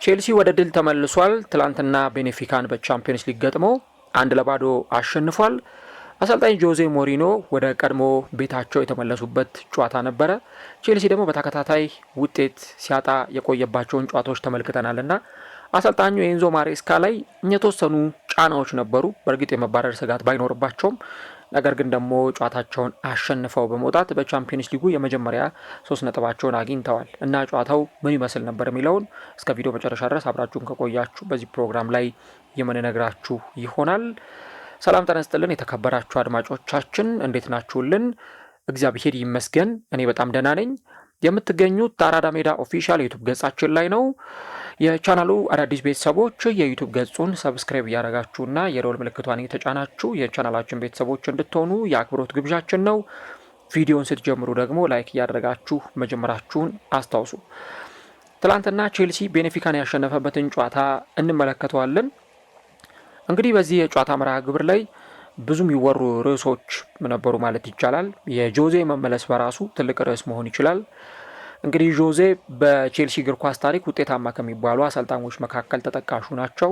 ቼልሲ ወደ ድል ተመልሷል። ትላንትና ቤኔፊካን በቻምፒየንስ ሊግ ገጥሞ 1-0 አሸንፏል። አሰልጣኝ ጆዜ ሞሪኖ ወደ ቀድሞ ቤታቸው የተመለሱበት ጨዋታ ነበረ። ቼልሲ ደግሞ በተከታታይ ውጤት ሲያጣ የቆየባቸውን ጨዋታዎች ተመልክተናልና አሰልጣኙ ኤንዞ ማሬስካ ላይ የተወሰኑ ጫናዎች ነበሩ። በእርግጥ የመባረር ስጋት ባይኖርባቸውም ነገር ግን ደግሞ ጨዋታቸውን አሸንፈው በመውጣት በቻምፒየንስ ሊጉ የመጀመሪያ 3 ነጥባቸውን አግኝተዋል እና ጨዋታው ምን ይመስል ነበር የሚለውን እስከ ቪዲዮ መጨረሻ ድረስ አብራችሁን ከቆያችሁ በዚህ ፕሮግራም ላይ የምንነግራችሁ ይሆናል። ሰላም ጤና ይስጥልን የተከበራችሁ አድማጮቻችን እንዴት ናችሁልን? እግዚአብሔር ይመስገን እኔ በጣም ደህና ነኝ። የምትገኙት አራዳ ሜዳ ኦፊሻል የዩቲዩብ ገጻችን ላይ ነው። የቻናሉ አዳዲስ ቤተሰቦች የዩቲዩብ ገጹን ሰብስክራይብ እያደረጋችሁና የደወል ምልክቷን እየተጫናችሁ የቻናላችን ቤተሰቦች እንድትሆኑ የአክብሮት ግብዣችን ነው። ቪዲዮን ስትጀምሩ ደግሞ ላይክ እያደረጋችሁ መጀመራችሁን አስታውሱ። ትላንትና ቼልሲ ቤኔፊካን ያሸነፈበትን ጨዋታ እንመለከተዋለን። እንግዲህ በዚህ የጨዋታ መርሃ ግብር ላይ ብዙ የሚወሩ ርዕሶች ነበሩ ማለት ይቻላል። የጆዜ መመለስ በራሱ ትልቅ ርዕስ መሆን ይችላል። እንግዲህ ጆዜ በቼልሲ እግር ኳስ ታሪክ ውጤታማ ከሚባሉ አሰልጣኞች መካከል ተጠቃሹ ናቸው።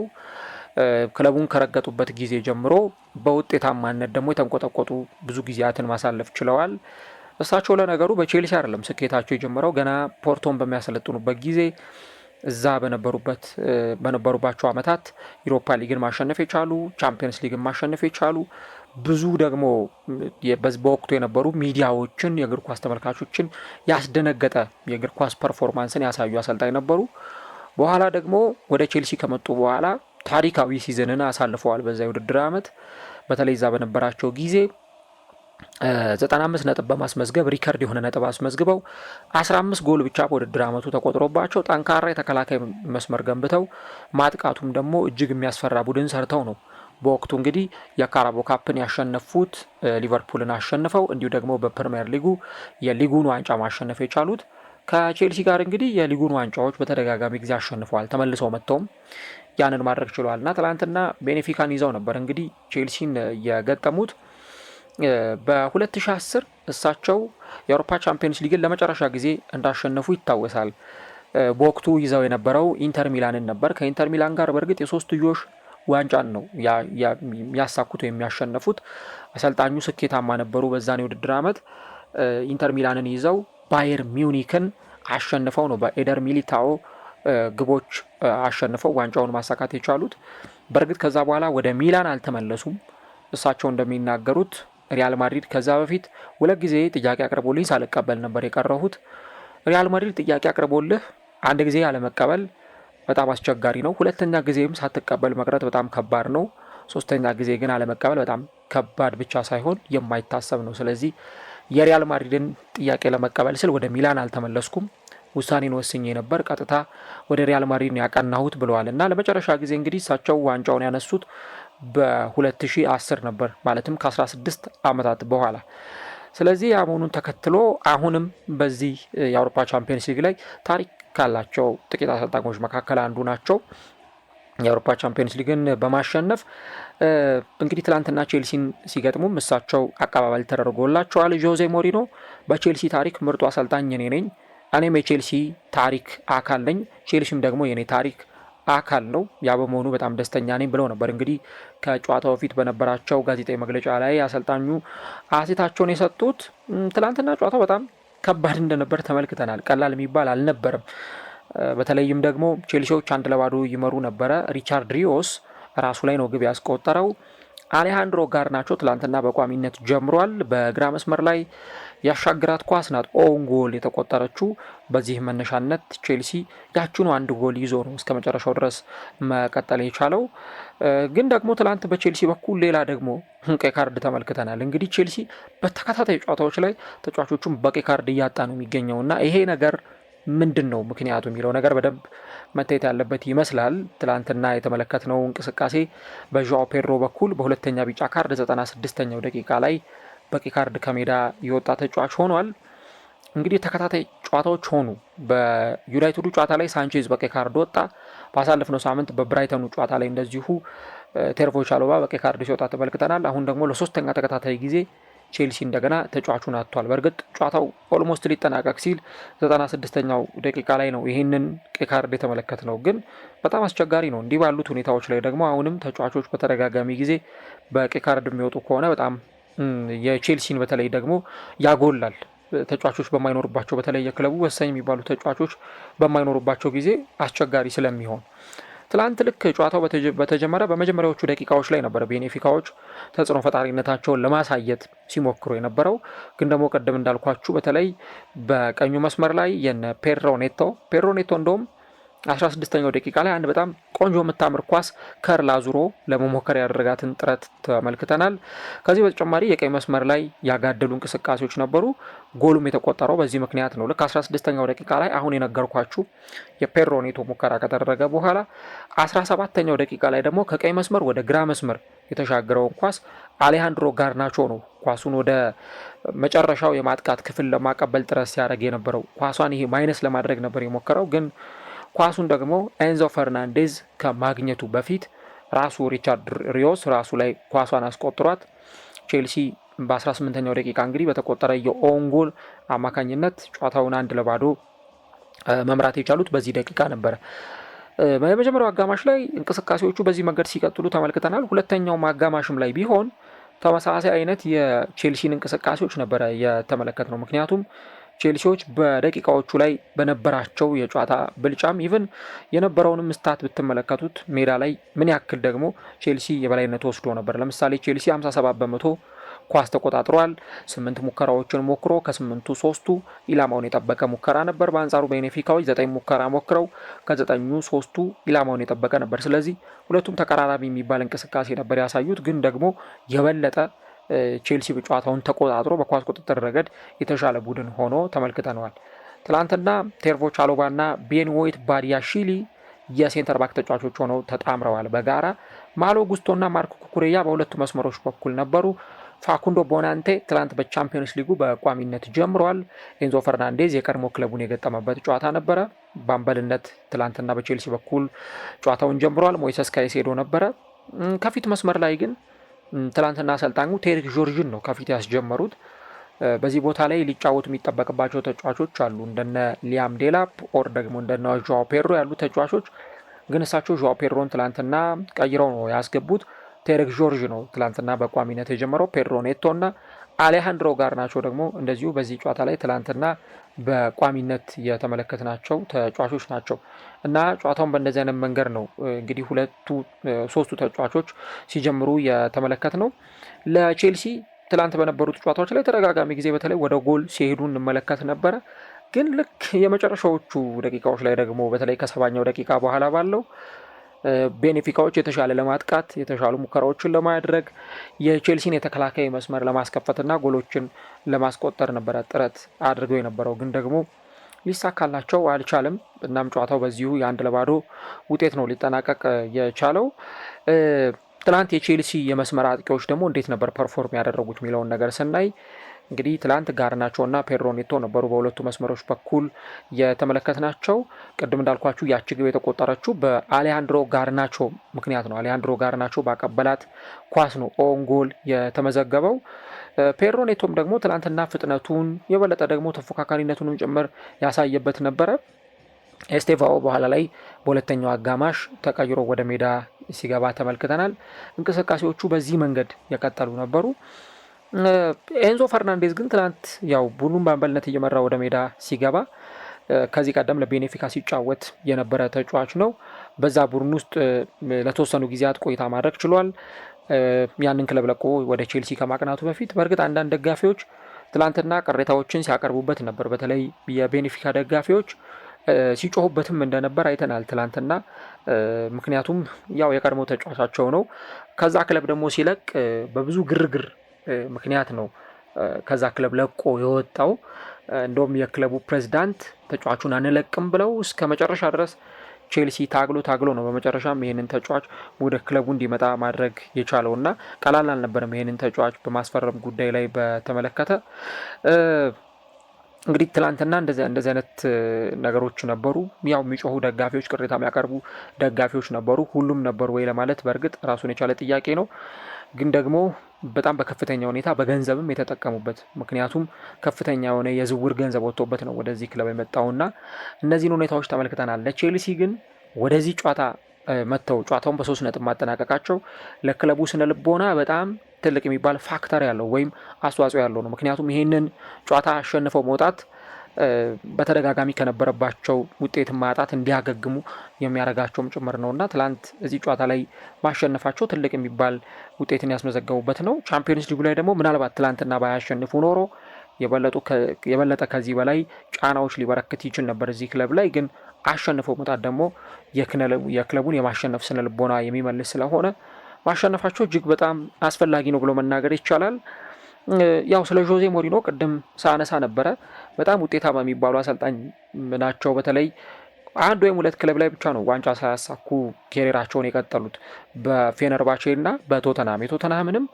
ክለቡን ከረገጡበት ጊዜ ጀምሮ በውጤታማነት ደግሞ የተንቆጠቆጡ ብዙ ጊዜያትን ማሳለፍ ችለዋል። እሳቸው ለነገሩ በቼልሲ አይደለም ስኬታቸው የጀመረው፣ ገና ፖርቶን በሚያሰለጥኑበት ጊዜ እዛ በነበሩባቸው ዓመታት ዩሮፓ ሊግን ማሸነፍ የቻሉ፣ ቻምፒየንስ ሊግን ማሸነፍ የቻሉ ብዙ ደግሞ በወቅቱ የነበሩ ሚዲያዎችን የእግር ኳስ ተመልካቾችን ያስደነገጠ የእግር ኳስ ፐርፎርማንስን ያሳዩ አሰልጣኝ ነበሩ። በኋላ ደግሞ ወደ ቼልሲ ከመጡ በኋላ ታሪካዊ ሲዝንን አሳልፈዋል። በዛ የውድድር ዓመት በተለይ እዛ በነበራቸው ጊዜ 95 ነጥብ በማስመዝገብ ሪከርድ የሆነ ነጥብ አስመዝግበው 15 ጎል ብቻ በውድድር ዓመቱ ተቆጥሮባቸው ጠንካራ የተከላካይ መስመር ገንብተው ማጥቃቱም ደግሞ እጅግ የሚያስፈራ ቡድን ሰርተው ነው በወቅቱ እንግዲህ የካራቦ ካፕን ያሸነፉት። ሊቨርፑልን አሸንፈው እንዲሁ ደግሞ በፕሪሚየር ሊጉ የሊጉን ዋንጫ ማሸነፍ የቻሉት። ከቼልሲ ጋር እንግዲህ የሊጉን ዋንጫዎች በተደጋጋሚ ጊዜ አሸንፈዋል። ተመልሰው መጥተውም ያንን ማድረግ ችለዋል እና ትላንትና ቤኔፊካን ይዘው ነበር እንግዲህ ቼልሲን የገጠሙት። በ2010 እሳቸው የአውሮፓ ቻምፒየንስ ሊግን ለመጨረሻ ጊዜ እንዳሸነፉ ይታወሳል። በወቅቱ ይዘው የነበረው ኢንተር ሚላንን ነበር። ከኢንተር ሚላን ጋር በእርግጥ የሶስትዮሽ ዋንጫን ነው የሚያሳኩት ወይም የሚያሸነፉት። አሰልጣኙ ስኬታማ ነበሩ። በዛን የውድድር ዓመት ኢንተር ሚላንን ይዘው ባየር ሚዩኒክን አሸንፈው ነው በኤደር ሚሊታኦ ግቦች አሸንፈው ዋንጫውን ማሳካት የቻሉት። በእርግጥ ከዛ በኋላ ወደ ሚላን አልተመለሱም። እሳቸው እንደሚናገሩት ሪያል ማድሪድ ከዛ በፊት 2 ጊዜ ጥያቄ አቅርቦልኝ ሳልቀበል ነበር የቀረሁት። ሪያል ማድሪድ ጥያቄ አቅርቦልህ አንድ ጊዜ ያለመቀበል በጣም አስቸጋሪ ነው። 2ኛ ጊዜም ሳትቀበል መቅረት በጣም ከባድ ነው። 3ኛ ጊዜ ግን አለመቀበል በጣም ከባድ ብቻ ሳይሆን የማይታሰብ ነው። ስለዚህ የሪያል ማድሪድን ጥያቄ ለመቀበል ስል ወደ ሚላን አልተመለስኩም፣ ውሳኔን ወስኜ ነበር፣ ቀጥታ ወደ ሪያል ማድሪድ ያቀናሁት ብለዋል እና ለመጨረሻ ጊዜ እንግዲህ እሳቸው ዋንጫውን ያነሱት በ2010 ነበር፣ ማለትም ከ16 ዓመታት በኋላ። ስለዚህ ያ መሆኑን ተከትሎ አሁንም በዚህ የአውሮፓ ቻምፒየንስ ሊግ ላይ ታሪክ ካላቸው ጥቂት አሰልጣኞች መካከል አንዱ ናቸው። የአውሮፓ ቻምፒየንስ ሊግን በማሸነፍ እንግዲህ ትላንትና ቼልሲን ሲገጥሙም እሳቸው አቀባበል ተደርጎላቸዋል። ጆዜ ሞሪኖ በቼልሲ ታሪክ ምርጡ አሰልጣኝ እኔ ነኝ፣ እኔም የቼልሲ ታሪክ አካል ነኝ፣ ቼልሲም ደግሞ የኔ ታሪክ አካል ነው፣ ያ በመሆኑ በጣም ደስተኛ ነኝ ብለው ነበር እንግዲህ ከጨዋታው በፊት በነበራቸው ጋዜጣዊ መግለጫ ላይ አሰልጣኙ አሴታቸውን የሰጡት። ትላንትና ጨዋታው በጣም ከባድ እንደነበር ተመልክተናል። ቀላል የሚባል አልነበረም። በተለይም ደግሞ ቼልሲዎች 1-0 ይመሩ ነበረ። ሪቻርድ ሪዮስ ራሱ ላይ ነው ግብ ያስቆጠረው። አሌሃንድሮ ጋርናቾ ትላንትና በቋሚነት ጀምሯል። በግራ መስመር ላይ ያሻግራት ኳስ ናት ኦውን ጎል የተቆጠረችው። በዚህ መነሻነት ቼልሲ ያችኑ 1 ጎል ይዞ ነው እስከ መጨረሻው ድረስ መቀጠል የቻለው። ግን ደግሞ ትላንት በቼልሲ በኩል ሌላ ደግሞ ቀይ ካርድ ተመልክተናል። እንግዲህ ቼልሲ በተከታታይ ጨዋታዎች ላይ ተጫዋቾቹም በቀይ ካርድ እያጣ ነው የሚገኘውና ይሄ ነገር ምንድን ነው ምክንያቱ የሚለው ነገር በደንብ መታየት ያለበት ይመስላል። ትላንትና የተመለከትነው እንቅስቃሴ በዣኦ ፔድሮ በኩል በሁለተኛ ቢጫ ካርድ 96ኛው ደቂቃ ላይ በቀይ ካርድ ከሜዳ የወጣ ተጫዋች ሆኗል። እንግዲህ ተከታታይ ጨዋታዎች ሆኑ። በዩናይትዱ ጨዋታ ላይ ሳንቼዝ በቀይ ካርድ ወጣ። ባሳለፍነው ሳምንት በብራይተኑ ጨዋታ ላይ እንደዚሁ ቴርቮ ቻሎባ በቀይ ካርድ ሲወጣ ተመልክተናል። አሁን ደግሞ ለሶስተኛ ተከታታይ ጊዜ ቼልሲ እንደገና ተጫዋቹን አጥቷል። በእርግጥ ጨዋታው ኦልሞስት ሊጠናቀቅ ሲል 96ኛው ደቂቃ ላይ ነው ይህንን ቀይ ካርድ የተመለከት ነው። ግን በጣም አስቸጋሪ ነው። እንዲህ ባሉት ሁኔታዎች ላይ ደግሞ አሁንም ተጫዋቾች በተደጋጋሚ ጊዜ በቀይ ካርድ የሚወጡ ከሆነ በጣም የቼልሲን በተለይ ደግሞ ያጎላል። ተጫዋቾች በማይኖሩባቸው በተለይ የክለቡ ወሳኝ የሚባሉ ተጫዋቾች በማይኖሩባቸው ጊዜ አስቸጋሪ ስለሚሆን ትላንት ልክ ጨዋታው በተጀመረ በመጀመሪያዎቹ ደቂቃዎች ላይ ነበር ቤኔፊካዎች ተጽዕኖ ፈጣሪነታቸውን ለማሳየት ሲሞክሩ የነበረው። ግን ደግሞ ቀደም እንዳልኳችሁ በተለይ በቀኙ መስመር ላይ የነ ፔድሮ ኔቶ እንደውም 16ኛው ደቂቃ ላይ አንድ በጣም ቆንጆ የምታምር ኳስ ከርላ ዙሮ ለመሞከር ያደረጋትን ጥረት ተመልክተናል። ከዚህ በተጨማሪ የቀኝ መስመር ላይ ያጋደሉ እንቅስቃሴዎች ነበሩ። ጎሉም የተቆጠረው በዚህ ምክንያት ነው። ልክ 16ኛው ደቂቃ ላይ አሁን የነገርኳችሁ የፔድሮ ኔቶ ሙከራ ከተደረገ በኋላ 17ኛው ደቂቃ ላይ ደግሞ ከቀኝ መስመር ወደ ግራ መስመር የተሻገረውን ኳስ አሌሃንድሮ ጋርናቾ ነው ኳሱን ወደ መጨረሻው የማጥቃት ክፍል ለማቀበል ጥረት ሲያደርግ የነበረው። ኳሷን ይሄ ማይነስ ለማድረግ ነበር የሞከረው ግን ኳሱን ደግሞ ኤንዞ ፈርናንዴዝ ከማግኘቱ በፊት ራሱ ሪቻርድ ሪዮስ ራሱ ላይ ኳሷን አስቆጥሯት ቼልሲ በ18ኛው ደቂቃ እንግዲህ በተቆጠረ የኦን ጎል አማካኝነት ጨዋታውን 1-0 መምራት የቻሉት በዚህ ደቂቃ ነበረ። በመጀመሪያው አጋማሽ ላይ እንቅስቃሴዎቹ በዚህ መንገድ ሲቀጥሉ ተመልክተናል። ሁለተኛው አጋማሽም ላይ ቢሆን ተመሳሳይ አይነት የቼልሲን እንቅስቃሴዎች ነበረ የተመለከት ነው። ምክንያቱም ቼልሲዎች በደቂቃዎቹ ላይ በነበራቸው የጨዋታ ብልጫም ኢቭን የነበረውንም ስታት ብትመለከቱት ሜዳ ላይ ምን ያክል ደግሞ ቼልሲ የበላይነት ወስዶ ነበር። ለምሳሌ ቼልሲ 57% ኳስ ተቆጣጥሯል። 8 ሙከራዎችን ሞክሮ ከ8ቱ 3ቱ ኢላማውን የጠበቀ ሙከራ ነበር። በአንጻሩ ቤኔፊካዎች 9 ሙከራ ሞክረው ከ9ኙ 3ቱ ኢላማውን የጠበቀ ነበር። ስለዚህ ሁለቱም ተቀራራቢ የሚባል እንቅስቃሴ ነበር ያሳዩት። ግን ደግሞ የበለጠ ቼልሲ ጨዋታውን ተቆጣጥሮ በኳስ ቁጥጥር ረገድ የተሻለ ቡድን ሆኖ ተመልክተነዋል። ትላንትና ቴርቮ ቻሎባና ቤን ዎይት ባዲያሺሊ የሴንተር ባክ ተጫዋቾች ሆነው ተጣምረዋል በጋራ። ማሎ ጉስቶና ማርኮ ኩኩሬያ በሁለቱ መስመሮች በኩል ነበሩ። ፋኩንዶ ቦናንቴ ትላንት በቻምፒዮንስ ሊጉ በቋሚነት ጀምሯል። ኤንዞ ፈርናንዴዝ የቀድሞ ክለቡን የገጠመበት ጨዋታ ነበረ። በአምበልነት ትላንትና በቼልሲ በኩል ጨዋታውን ጀምሯል። ሞይሰስ ካይሴዶ ነበረ። ከፊት መስመር ላይ ግን ትላንትና አሰልጣኙ ቴሪክ ጆርጅን ነው ከፊት ያስጀመሩት። በዚህ ቦታ ላይ ሊጫወቱ የሚጠበቅባቸው ተጫዋቾች አሉ እንደነ ሊያም ዴላፕ ኦር ደግሞ እንደነ ዦአው ፔድሮ ያሉ ተጫዋቾች። ግን እሳቸው ዦአው ፔድሮን ትላንትና ቀይረው ነው ያስገቡት። ቴሪክ ጆርጅ ነው ትላንትና በቋሚነት የጀመረው። ፔድሮ ኔቶ እና አሌሃንድሮ ጋርናቾ ደግሞ እንደዚሁ በዚህ ጨዋታ ላይ ትላንትና በቋሚነት የተመለከትናቸው ተጫዋቾች ናቸው እና ጨዋታውን በእንደዚህ አይነት መንገድ ነው እንግዲህ ሶስቱ ተጫዋቾች ሲጀምሩ የተመለከት ነው። ለቼልሲ ትላንት በነበሩት ጨዋታዎች ላይ ተደጋጋሚ ጊዜ በተለይ ወደ ጎል ሲሄዱ እንመለከት ነበረ። ግን ልክ የመጨረሻዎቹ ደቂቃዎች ላይ ደግሞ በተለይ ከ70ኛው ደቂቃ በኋላ ባለው ቤኔፊካዎች የተሻለ ለማጥቃት የተሻሉ ሙከራዎችን ለማድረግ የቼልሲን የተከላካይ መስመር ለማስከፈትና ጎሎችን ለማስቆጠር ነበረ ጥረት አድርገው የነበረው። ግን ደግሞ ሊሳካላቸው አልቻለም። እናም ጨዋታው በዚሁ የ1-0 ውጤት ነው ሊጠናቀቅ የቻለው። ትላንት የቼልሲ የመስመር አጥቂዎች ደግሞ እንዴት ነበር ፐርፎርም ያደረጉት የሚለውን ነገር ስናይ እንግዲህ ትላንት ጋርናቾ እና ፔድሮ ኔቶ ነበሩ በሁለቱ መስመሮች በኩል የተመለከትናቸው። ቅድም እንዳልኳችሁ ያቺ ግብ የተቆጠረችው በአሌሃንድሮ ጋርናቾ ምክንያት ነው። አሌሃንድሮ ጋርናቾ ባቀበላት ኳስ ነው ኦን ጎል የተመዘገበው። ፔድሮ ኔቶም ደግሞ ትላንትና ፍጥነቱን የበለጠ ደግሞ ተፎካካሪነቱንም ጭምር ያሳየበት ነበረ። ኤስቴቫኦ በኋላ ላይ በሁለተኛው አጋማሽ ተቀይሮ ወደ ሜዳ ሲገባ ተመልክተናል። እንቅስቃሴዎቹ በዚህ መንገድ የቀጠሉ ነበሩ። ኤንዞ ፈርናንዴዝ ግን ትላንት ያው ቡድኑን በአምበልነት እየመራ ወደ ሜዳ ሲገባ ከዚህ ቀደም ለቤኔፊካ ሲጫወት የነበረ ተጫዋች ነው። በዛ ቡድን ውስጥ ለተወሰኑ ጊዜያት ቆይታ ማድረግ ችሏል። ያንን ክለብ ለቆ ወደ ቼልሲ ከማቅናቱ በፊት በእርግጥ አንዳንድ ደጋፊዎች ትላንትና ቅሬታዎችን ሲያቀርቡበት ነበር። በተለይ የቤኔፊካ ደጋፊዎች ሲጮሁበትም እንደነበር አይተናል ትላንትና። ምክንያቱም ያው የቀድሞ ተጫዋቻቸው ነው። ከዛ ክለብ ደግሞ ሲለቅ በብዙ ግርግር ምክንያት ነው ከዛ ክለብ ለቆ የወጣው። እንደውም የክለቡ ፕሬዝዳንት ተጫዋቹን አንለቅም ብለው እስከ መጨረሻ ድረስ ቼልሲ ታግሎ ነው በመጨረሻም ይህንን ተጫዋች ወደ ክለቡ እንዲመጣ ማድረግ የቻለው እና ቀላል አልነበረም ይህንን ተጫዋች በማስፈረም ጉዳይ ላይ በተመለከተ። እንግዲህ ትላንትና እንደዚህ አይነት ነገሮች ነበሩ። ያው የሚጮሁ ደጋፊዎች፣ ቅሬታ የሚያቀርቡ ደጋፊዎች ነበሩ። ሁሉም ነበሩ ወይ ለማለት በእርግጥ ራሱን የቻለ ጥያቄ ነው። ግን ደግሞ በጣም በከፍተኛ ሁኔታ በገንዘብም የተጠቀሙበት፣ ምክንያቱም ከፍተኛ የሆነ የዝውውር ገንዘብ ወጥቶበት ነው ወደዚህ ክለብ የመጣውና እነዚህን ሁኔታዎች ተመልክተናል። ለቼልሲ ግን ወደዚህ ጨዋታ መጥተው ጨዋታውን በ3 ነጥብ ማጠናቀቃቸው ለክለቡ ስነ ልቦና በጣም ትልቅ የሚባል ፋክተር ያለው ወይም አስተዋጽኦ ያለው ነው። ምክንያቱም ይህንን ጨዋታ አሸንፈው መውጣት በተደጋጋሚ ከነበረባቸው ውጤት ማጣት እንዲያገግሙ የሚያደርጋቸውም ጭምር ነውና ትላንት እዚህ ጨዋታ ላይ ማሸነፋቸው ትልቅ የሚባል ውጤትን ያስመዘገቡበት ነው። ቻምፒዮንስ ሊጉ ላይ ደግሞ ምናልባት ትላንትና ባያሸንፉ ኖሮ የበለጠ ከዚህ በላይ ጫናዎች ሊበረክት ይችል ነበር እዚህ ክለብ ላይ። ግን አሸንፈው መውጣት ደግሞ የክለቡን የማሸነፍ ስነ ልቦና የሚመልስ ስለሆነ ማሸነፋቸው እጅግ በጣም አስፈላጊ ነው ብሎ መናገር ይቻላል። ያው ስለ ዦዜ ሞሪኖ ቅድም ሳነሳ ነበረ። በጣም ውጤታማ የሚባሉ አሰልጣኝ ናቸው። በተለይ 1 ወይም 2 ክለብ ላይ ብቻ ነው ዋንጫ ሳያሳኩ ኬሪራቸውን የቀጠሉት፣ በፌነርባቼ እና በቶተናም። የቶተናምንም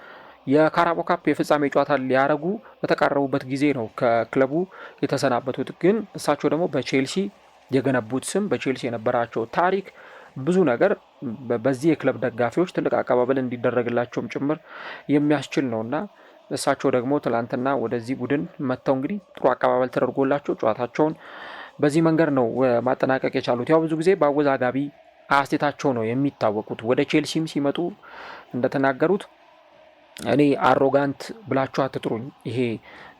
የካራቦ ካፕ የፍጻሜ ጨዋታ ሊያረጉ በተቃረቡበት ጊዜ ነው ከክለቡ የተሰናበቱት። ግን እሳቸው ደግሞ በቼልሲ የገነቡት ስም፣ በቼልሲ የነበራቸው ታሪክ ብዙ ነገር በዚህ የክለብ ደጋፊዎች ትልቅ አቀባበል እንዲደረግላቸውም ጭምር የሚያስችል ነውና እሳቸው ደግሞ ትላንትና ወደዚህ ቡድን መጥተው እንግዲህ ጥሩ አቀባበል ተደርጎላቸው ጨዋታቸውን በዚህ መንገድ ነው ማጠናቀቅ የቻሉት። ያው ብዙ ጊዜ በአወዛጋቢ አስተያየታቸው ነው የሚታወቁት። ወደ ቼልሲም ሲመጡ እንደተናገሩት እኔ አሮጋንት ብላችሁ አትጥሩኝ፣ ይሄ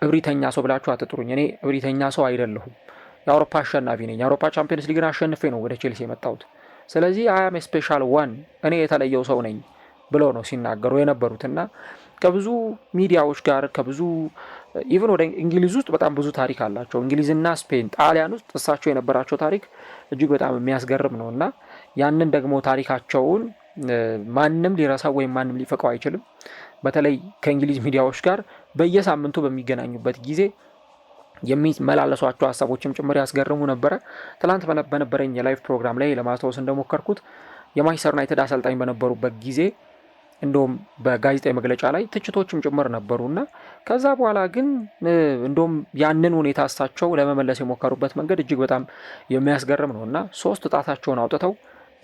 እብሪተኛ ሰው ብላችሁ አትጥሩኝ፣ እኔ እብሪተኛ ሰው አይደለሁም፣ የአውሮፓ አሸናፊ ነኝ፣ የአውሮፓ ቻምፒየንስ ሊግን አሸንፌ ነው ወደ ቼልሲ የመጣሁት፣ ስለዚህ አያም ስፔሻል ዋን፣ እኔ የተለየው ሰው ነኝ ብለው ነው ሲናገሩ የነበሩትና ከብዙ ሚዲያዎች ጋር ከብዙ ኢቨን ወደ እንግሊዝ ውስጥ በጣም ብዙ ታሪክ አላቸው። እንግሊዝና ስፔን፣ ጣሊያን ውስጥ እሳቸው የነበራቸው ታሪክ እጅግ በጣም የሚያስገርም ነው እና ያንን ደግሞ ታሪካቸውን ማንም ሊረሳው ወይም ማንም ሊፈቀው አይችልም። በተለይ ከእንግሊዝ ሚዲያዎች ጋር በየሳምንቱ በሚገናኙበት ጊዜ የሚመላለሷቸው ሀሳቦችም ጭምር ያስገርሙ ነበረ። ትላንት በነበረኝ የላይቭ ፕሮግራም ላይ ለማስታወስ እንደሞከርኩት የማንቸስተር ዩናይትድ አሰልጣኝ በነበሩበት ጊዜ እንደውም በጋዜጣዊ መግለጫ ላይ ትችቶችም ጭምር ነበሩና ከዛ በኋላ ግን እንደውም ያንን ሁኔታ እሳቸው ለመመለስ የሞከሩበት መንገድ እጅግ በጣም የሚያስገርም ነው እና 3 ጣታቸውን አውጥተው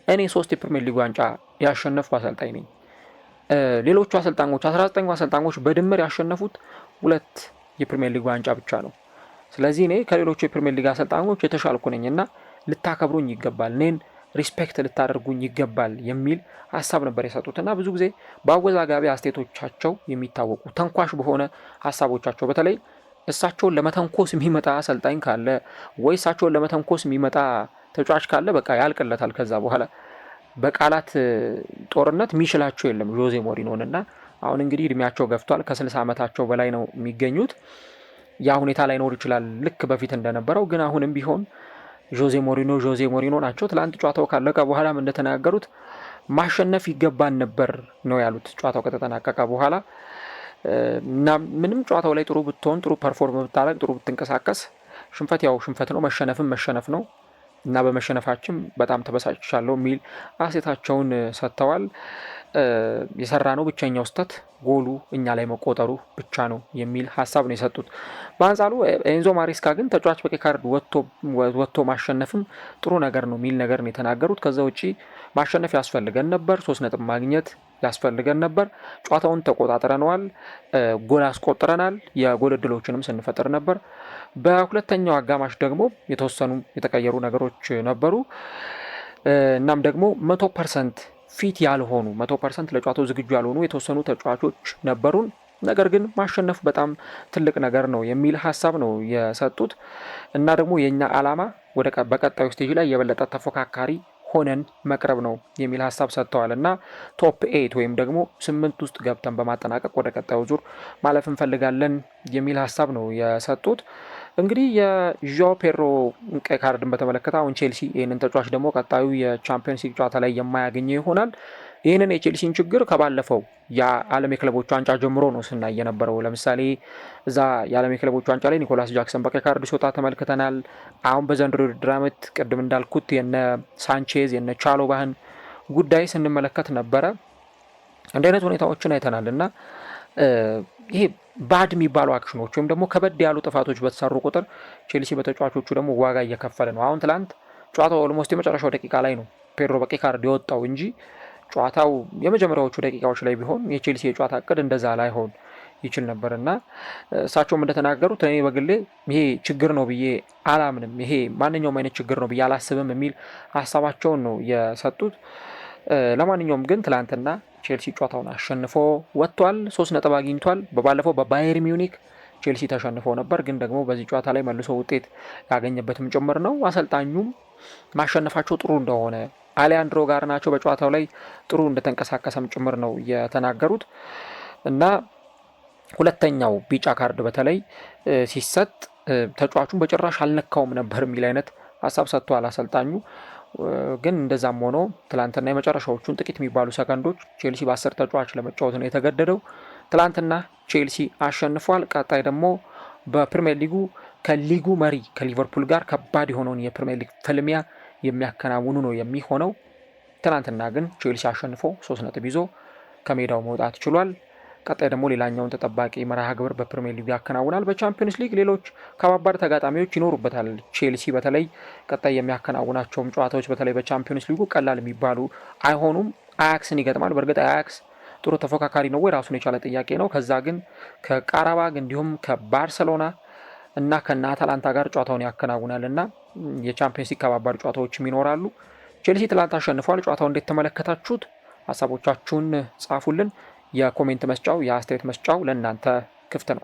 እኔ 3 የፕሪሚየር ሊግ ዋንጫ ያሸነፍኩ አሰልጣኝ ነኝ፣ ሌሎቹ አሰልጣኞች 19 አሰልጣኞች በድምር ያሸነፉት 2 የፕሪሚየር ሊግ ዋንጫ ብቻ ነው። ስለዚህ እኔ ከሌሎቹ የፕሪሚየር ሊግ አሰልጣኞች የተሻልኩ ነኝና ልታከብሩኝ ይገባል፣ እኔን ሪስፔክት ልታደርጉኝ ይገባል የሚል ሀሳብ ነበር የሰጡትና ብዙ ጊዜ በአወዛጋቢ አስተያየቶቻቸው የሚታወቁ ተንኳሽ በሆነ ሀሳቦቻቸው በተለይ እሳቸውን ለመተንኮስ የሚመጣ አሰልጣኝ ካለ ወይ እሳቸውን ለመተንኮስ የሚመጣ ተጫዋች ካለ በቃ ያልቅለታል። ከዛ በኋላ በቃላት ጦርነት የሚችላቸው የለም ዦዜ ሞሪኖንና አሁን እንግዲህ እድሜያቸው ገፍቷል። ከ60 ዓመታቸው በላይ ነው የሚገኙት። ያ ሁኔታ ላይኖር ይችላል ልክ በፊት እንደነበረው፣ ግን አሁንም ቢሆን ዦዜ ሞሪኖ ናቸው። ትላንት ጨዋታው ካለቀ በኋላም እንደተናገሩት ማሸነፍ ይገባን ነበር ነው ያሉት ጨዋታው ከተጠናቀቀ በኋላ እና ምንም ጨዋታው ላይ ጥሩ ብትሆን፣ ጥሩ ፐርፎርም ብታረግ፣ ጥሩ ብትንቀሳቀስ ሽንፈት ያው ሽንፈት ነው፣ መሸነፍም መሸነፍ ነው እና በመሸነፋችን በጣም ተበሳጭቻለሁ የሚል አስተያየታቸውን ሰጥተዋል። የሰራ ነው ብቸኛው ስህተት ጎሉ እኛ ላይ መቆጠሩ ብቻ ነው የሚል ሀሳብ ነው የሰጡት። በአንጻሩ ኤንዞ ማሬስካ ግን ተጫዋች በቀይ ካርድ ወጥቶ ማሸነፍም ጥሩ ነገር ነው የሚል ነገር ነው የተናገሩት። ከዛ ውጪ ማሸነፍ ያስፈልገን ነበር፣ 3 ነጥብ ማግኘት ያስፈልገን ነበር፣ ጨዋታውን ተቆጣጥረነዋል፣ ጎል አስቆጥረናል፣ የጎል እድሎችንም ስንፈጥር ነበር። በሁለተኛው አጋማሽ ደግሞ የተወሰኑ የተቀየሩ ነገሮች ነበሩ። እናም ደግሞ 100% ፊት ያልሆኑ 100% ለጨዋታው ዝግጁ ያልሆኑ የተወሰኑ ተጫዋቾች ነበሩን። ነገር ግን ማሸነፍ በጣም ትልቅ ነገር ነው የሚል ሀሳብ ነው የሰጡት እና ደግሞ የኛ ዓላማ በቀጣዩ ስቴጅ ላይ የበለጠ ተፎካካሪ ሆነን መቅረብ ነው የሚል ሀሳብ ሰጥተዋል እና ቶፕ 8 ወይም ደግሞ 8 ውስጥ ገብተን በማጠናቀቅ ወደ ቀጣዩ ዙር ማለፍ እንፈልጋለን የሚል ሀሳብ ነው የሰጡት። እንግዲህ የዣኦ ፔድሮ ቀይ ካርድን በተመለከተ አሁን ቼልሲ ይህንን ተጫዋች ደግሞ ቀጣዩ የቻምፒየንስ ሊግ ጨዋታ ላይ የማያገኘው ይሆናል። ይህንን የቼልሲን ችግር ከባለፈው የዓለም የክለቦች ዋንጫ ጀምሮ ነው ስናይ የነበረው። ለምሳሌ እዛ የዓለም የክለቦች ዋንጫ ላይ ኒኮላስ ጃክሰን በቀይ ካርድ ሲወጣ ተመልክተናል። አሁን በዘንድሮ ውድድር ዓመት ቅድም እንዳልኩት የነ ሳንቼዝ የነ ቻሎባህን ጉዳይ ስንመለከት ነበረ። እንዲህ አይነት ሁኔታዎችን አይተናል እና ይሄ ባድ የሚባሉ አክሽኖች ወይም ደግሞ ከበድ ያሉ ጥፋቶች በተሰሩ ቁጥር ቼልሲ በተጫዋቾቹ ደግሞ ዋጋ እየከፈለ ነው። አሁን ትላንት ጨዋታው ኦልሞስት የመጨረሻው ደቂቃ ላይ ነው ፔድሮ በቀይ ካርድ የወጣው እንጂ ጨዋታው የመጀመሪያዎቹ ደቂቃዎች ላይ ቢሆን የቼልሲ የጨዋታ እቅድ እንደዛ ላይሆን ይችል ነበር እና እሳቸውም እንደተናገሩት እኔ በግሌ ይሄ ችግር ነው ብዬ አላምንም፣ ይሄ ማንኛውም አይነት ችግር ነው ብዬ አላስብም የሚል ሀሳባቸውን ነው የሰጡት። ለማንኛውም ግን ትላንትና ቼልሲ ጨዋታውን አሸንፎ ወጥቷል። 3 ነጥብ አግኝቷል። በባለፈው በባየር ሚዩኒክ ቼልሲ ተሸንፎ ነበር፣ ግን ደግሞ በዚህ ጨዋታ ላይ መልሶ ውጤት ያገኘበትም ጭምር ነው። አሰልጣኙም ማሸነፋቸው ጥሩ እንደሆነ አሌያንድሮ ጋርናቾ በጨዋታው ላይ ጥሩ እንደተንቀሳቀሰም ጭምር ነው የተናገሩት እና ሁለተኛው ቢጫ ካርድ በተለይ ሲሰጥ ተጫዋቹን በጭራሽ አልነካውም ነበር የሚል አይነት ሀሳብ ሰጥቷል አሰልጣኙ። ግን እንደዛም ሆኖ ትላንትና የመጨረሻዎቹን ጥቂት የሚባሉ ሰከንዶች ቼልሲ በ10 ተጫዋች ለመጫወት ነው የተገደደው። ትላንትና ቼልሲ አሸንፏል። ቀጣይ ደግሞ በፕሪሚየር ሊጉ ከሊጉ መሪ ከሊቨርፑል ጋር ከባድ የሆነውን የፕሪሚየር ሊግ ፍልሚያ የሚያከናውኑ ነው የሚሆነው። ትናንትና ግን ቼልሲ አሸንፎ 3 ነጥብ ይዞ ከሜዳው መውጣት ችሏል። ቀጣይ ደግሞ ሌላኛውን ተጠባቂ መርሃ ግብር በፕሪሚየር ሊግ ያከናውናል። በቻምፒዮንስ ሊግ ሌሎች ከባባድ ተጋጣሚዎች ይኖሩበታል። ቼልሲ በተለይ ቀጣይ የሚያከናውናቸውም ጨዋታዎች በተለይ በቻምፒዮንስ ሊጉ ቀላል የሚባሉ አይሆኑም። አያክስን ይገጥማል። በእርግጥ አያክስ ጥሩ ተፎካካሪ ነው ወይ ራሱን የቻለ ጥያቄ ነው። ከዛ ግን ከቃራባግ እንዲሁም ከባርሰሎና እና ከነ አታላንታ ጋር ጨዋታውን ያከናውናል እና የቻምፒዮንስ ሊግ ከባባድ ጨዋታዎችም ይኖራሉ። ቼልሲ ትላንት አሸንፏል። ጨዋታው እንዴት ተመለከታችሁት? ሀሳቦቻችሁን ጻፉልን። የኮሜንት መስጫው የአስተያየት መስጫው ለእናንተ ክፍት ነው።